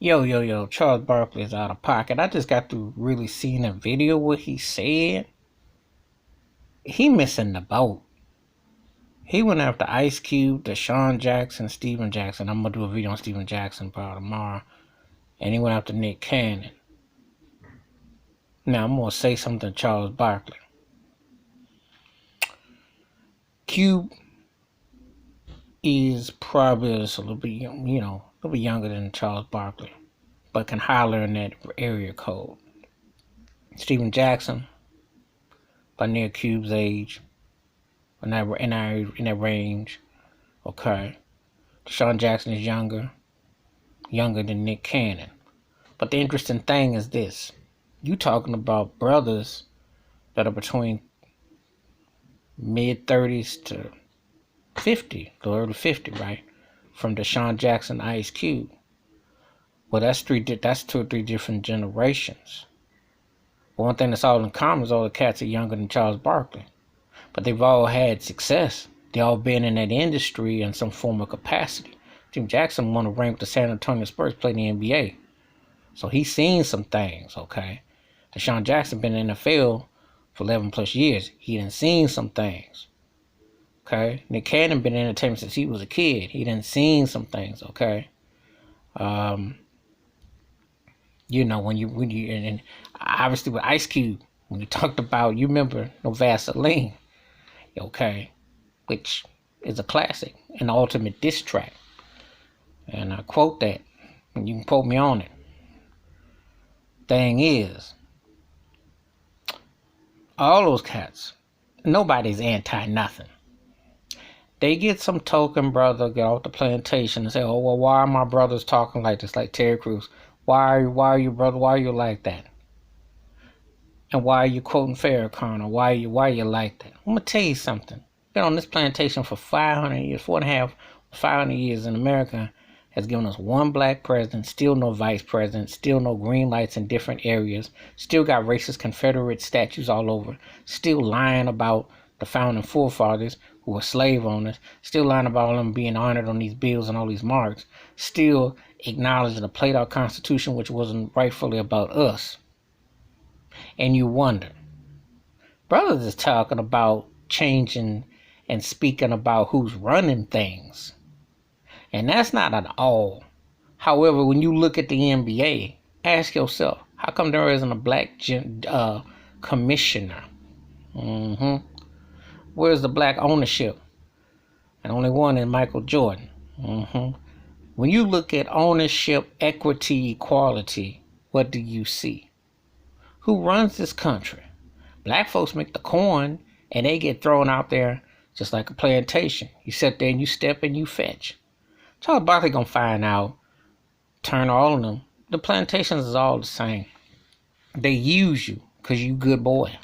Yo, Charles Barkley is out of pocket. I just got through really seeing a video what he said. He missing the boat. He went after Ice Cube, Deshaun Jackson, Steven Jackson. I'm gonna do a video on Steven Jackson probably tomorrow. And he went after Nick Cannon. Now I'm gonna say something to Charles Barkley. Cube is probably just a little bit, a little bit younger than Charles Barkley, but can holler in that area code. Steven Jackson, by near Cube's age, in that range. Okay. Deshaun Jackson is younger than Nick Cannon. But the interesting thing is this: you talking about brothers that are between mid 30s to 50, to early 50, right? From Deshaun Jackson to Ice Cube. Well, that's two or three different generations. But one thing that's all in common is all the cats are younger than Charles Barkley. But they've all had success. They all been in that industry in some form of capacity. Jim Jackson won a ring with the San Antonio Spurs, played in the NBA. So he's seen some things, okay? Deshaun Jackson been in the NFL for 11 plus years. He done seen some things. Okay? Nick Cannon been in entertainment since he was a kid. He done seen some things, okay? When you and obviously with Ice Cube, when you talked about, you remember No Vaseline, okay, which is a classic, an ultimate diss track. And I quote that, and you can quote me on it. Thing is, all those cats, nobody's anti-nothing. They get some token brother, get off the plantation and say, oh, well, why are my brothers talking like this, like Terry Crews? Why are you, brother, why are you like that? And why are you quoting Farrakhan, or why are you like that? I'm going to tell you something. Been on this plantation for 500 years, 500 years in America, has given us one black president, still no vice president, still no green lights in different areas, still got racist Confederate statues all over, still lying about the founding forefathers who were slave owners, still lying about them being honored on these bills and all these marks, still acknowledging a played out constitution which wasn't rightfully about us. And you wonder, brothers is talking about changing and speaking about who's running things. And that's not at all. However, when you look at the NBA, ask yourself, how come there isn't a black commissioner? Where's the black ownership? And only one is Michael Jordan. When you look at ownership, equity, equality, what do you see? Who runs this country? Black folks make the coin, and they get thrown out there just like a plantation. You sit there and you step and you fetch. Charles Barkley gonna find out, turn all of them. The plantations is all the same. They use you because you good boy.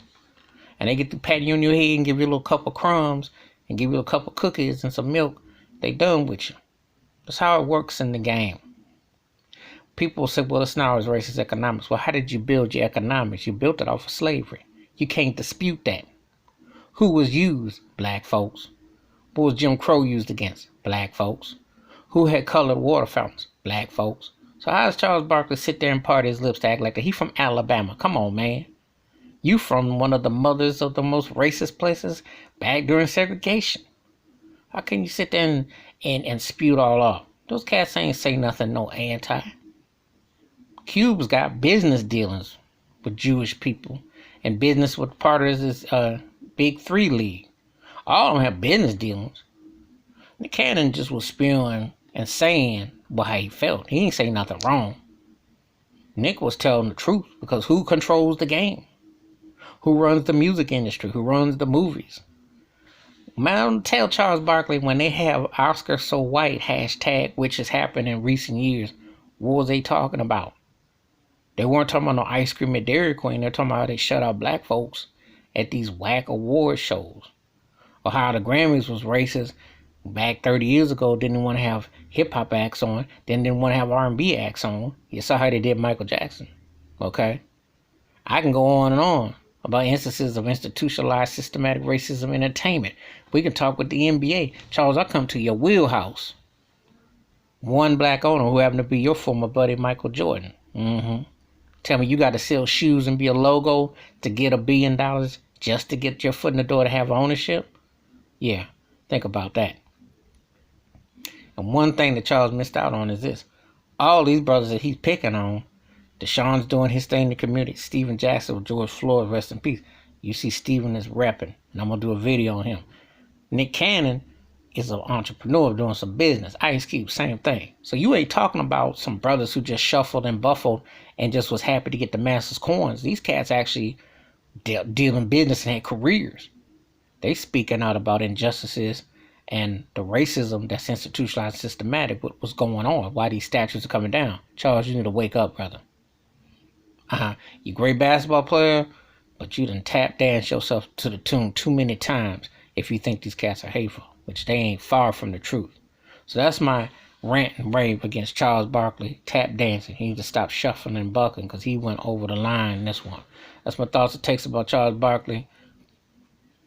And they get to pat you on your head and give you a little cup of crumbs and give you a couple cookies and some milk. They done with you. That's how it works in the game. People say, well, it's not always racist economics. Well, how did you build your economics? You built it off of slavery. You can't dispute that. Who was used? Black folks. What was Jim Crow used against? Black folks. Who had colored water fountains? Black folks. So how does Charles Barkley sit there and part his lips to act like that? He from Alabama. Come on, man. You from one of the mothers of the most racist places back during segregation. How can you sit there and spew it all off? Those cats ain't say nothing, no anti. Cube's got business dealings with Jewish people and business with part of his Big Three League. All of them have business dealings. Nick Cannon just was spewing and saying how he felt. He ain't say nothing wrong. Nick was telling the truth, because who controls the game? Who runs the music industry? Who runs the movies? Man, tell Charles Barkley, when they have Oscar so white hashtag, which has happened in recent years, what was they talking about? They weren't talking about no ice cream at Dairy Queen. They're talking about how they shut out black folks at these whack award shows. Or how the Grammys was racist back 30 years ago, didn't want to have hip-hop acts on, then didn't want to have R&B acts on. You saw how they did Michael Jackson. Okay? I can go on and on about instances of institutionalized systematic racism in entertainment. We can talk with the NBA. Charles, I come to your wheelhouse. One black owner who happened to be your former buddy, Michael Jordan. Tell me you got to sell shoes and be a logo to get $1 billion just to get your foot in the door to have ownership? Yeah, think about that. And one thing that Charles missed out on is this. All these brothers that he's picking on, Deshaun's doing his thing in the community. Steven Jackson with George Floyd, rest in peace. You see Steven is repping, and I'm going to do a video on him. Nick Cannon is an entrepreneur doing some business. Ice Cube, same thing. So you ain't talking about some brothers who just shuffled and buffled and just was happy to get the masses' coins. These cats actually deal in business and had careers. They speaking out about injustices and the racism that's institutionalized, systematic, what's going on, why these statues are coming down. Charles, you need to wake up, brother. You great basketball player, but you done tap dance yourself to the tune too many times if you think these cats are hateful, which they ain't far from the truth. So that's my rant and rave against Charles Barkley, tap dancing. He needs to stop shuffling and bucking because he went over the line in this one. That's my thoughts and takes about Charles Barkley.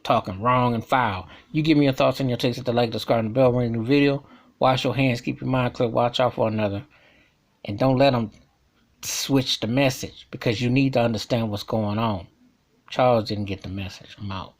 Talking wrong and foul. You give me your thoughts and your takes at the like, subscribe, and the bell, ring new video. Wash your hands, keep your mind clear, watch out for another. And don't let them switch the message because you need to understand what's going on. Charles didn't get the message. I'm out.